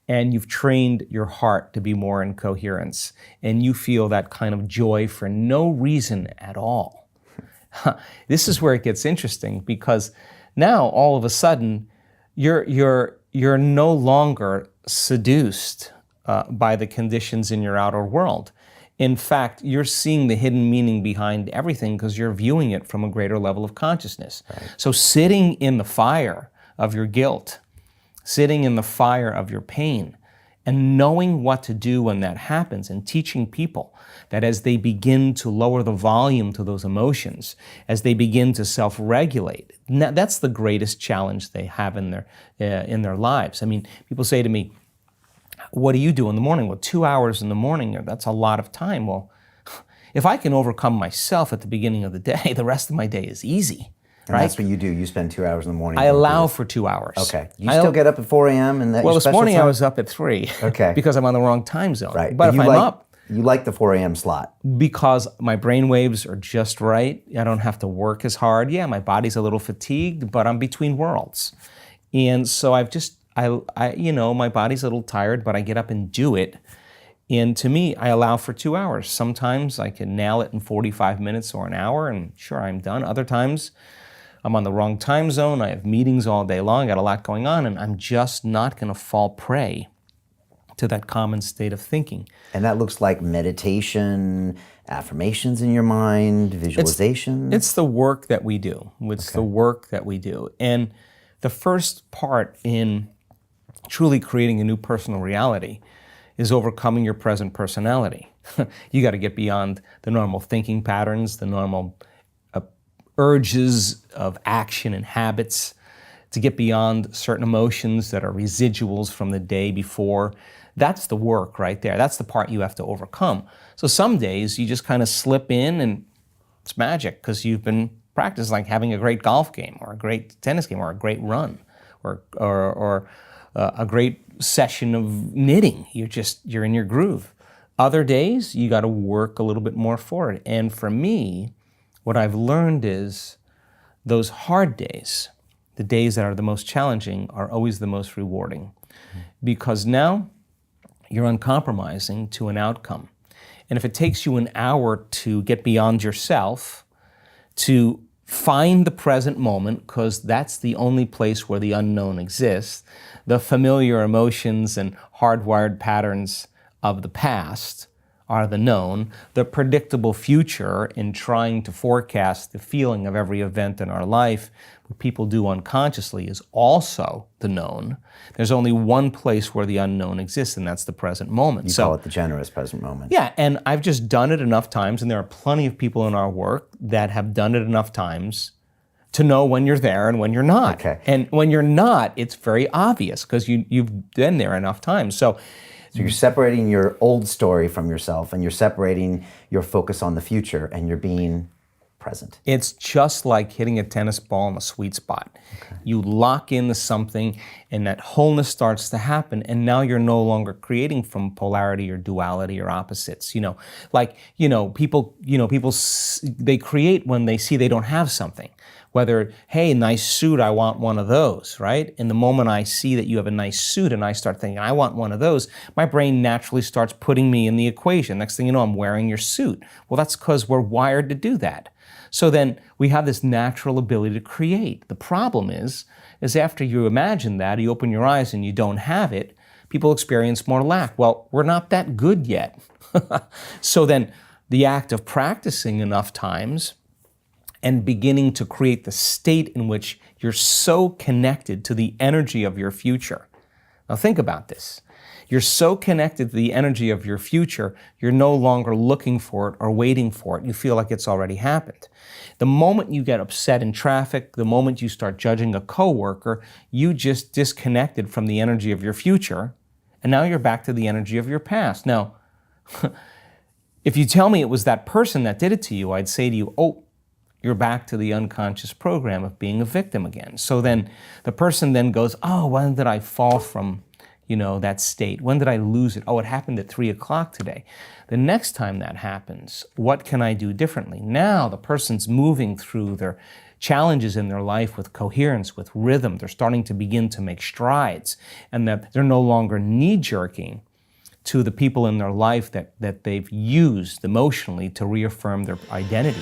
and you've trained your heart to be more in coherence, and you feel that kind of joy for no reason at all. This is where it gets interesting, because now all of a sudden you're no longer seduced by the conditions in your outer world. In fact, you're seeing the hidden meaning behind everything because you're viewing it from a greater level of consciousness. Right. So sitting in the fire of your guilt, sitting in the fire of your pain, and knowing what to do when that happens, and teaching people that as they begin to lower the volume to those emotions, as they begin to self-regulate, that's the greatest challenge they have in their lives. I mean, people say to me, what do you do in the morning? Well, 2 hours in the morning, that's a lot of time. Well, if I can overcome myself at the beginning of the day, the rest of my day is easy. And right? That's what you do. You spend 2 hours in the morning. I allow for 2 hours. Okay. You still get up at 4 a.m. and that. Well, this morning time? I was up at 3. Okay. Because I'm on the wrong time zone. Right. But if I'm up, you like the 4 a.m. slot because my brain waves are just right. I don't have to work as hard. Yeah, my body's a little fatigued, but I'm between worlds, and so my body's a little tired, but I get up and do it. And to me, I allow for 2 hours. Sometimes I can nail it in 45 minutes or an hour, and sure, I'm done. Other times, I'm on the wrong time zone. I have meetings all day long. I got a lot going on, and I'm just not going to fall prey to that common state of thinking. And that looks like meditation, affirmations in your mind, visualization. It's the work that we do. It's the work that we do. And the first part in truly creating a new personal reality is overcoming your present personality. You got to get beyond the normal thinking patterns, the normal urges of action and habits, to get beyond certain emotions that are residuals from the day before. That's the work right there. That's the part you have to overcome. So some days you just kind of slip in and it's magic because you've been practicing, like having a great golf game or a great tennis game or a great run or a great session of knitting. You're in your groove. Other days you got to work a little bit more for it. And for me, what I've learned is those hard days, the days that are the most challenging, are always the most rewarding, because now you're uncompromising to an outcome. And if it takes you an hour to get beyond yourself, to find the present moment, because that's the only place where the unknown exists, the familiar emotions and hardwired patterns of the past are the known, the predictable future in trying to forecast the feeling of every event in our life, what people do unconsciously, is also the known. There's only one place where the unknown exists, and that's the present moment. You call it the generous present moment. Yeah, and I've just done it enough times, and there are plenty of people in our work that have done it enough times to know when you're there and when you're not. Okay. And when you're not, it's very obvious because you've been there enough times. So you're separating your old story from yourself, and you're separating your focus on the future, and you're being present. It's just like hitting a tennis ball in a sweet spot. Okay. You lock into something, and that wholeness starts to happen, and now you're no longer creating from polarity or duality or opposites. People they create when they see they don't have something. Whether, hey, nice suit, I want one of those, right? And the moment I see that you have a nice suit and I start thinking, I want one of those, my brain naturally starts putting me in the equation. Next thing you know, I'm wearing your suit. Well, that's because we're wired to do that. So then we have this natural ability to create. The problem is after you imagine that, you open your eyes and you don't have it, people experience more lack. Well, we're not that good yet. So then the act of practicing enough times and beginning to create the state in which you're so connected to the energy of your future. Now think about this. You're so connected to the energy of your future, you're no longer looking for it or waiting for it. You feel like it's already happened. The moment you get upset in traffic, the moment you start judging a coworker, you just disconnected from the energy of your future, and now you're back to the energy of your past. Now, if you tell me it was that person that did it to you, I'd say to you, oh, you're back to the unconscious program of being a victim again. So then the person then goes, oh, when did I fall from that state? When did I lose it? Oh, it happened at 3 o'clock today. The next time that happens, what can I do differently? Now the person's moving through their challenges in their life with coherence, with rhythm. They're starting to begin to make strides, and that they're no longer knee-jerking to the people in their life that they've used emotionally to reaffirm their identity.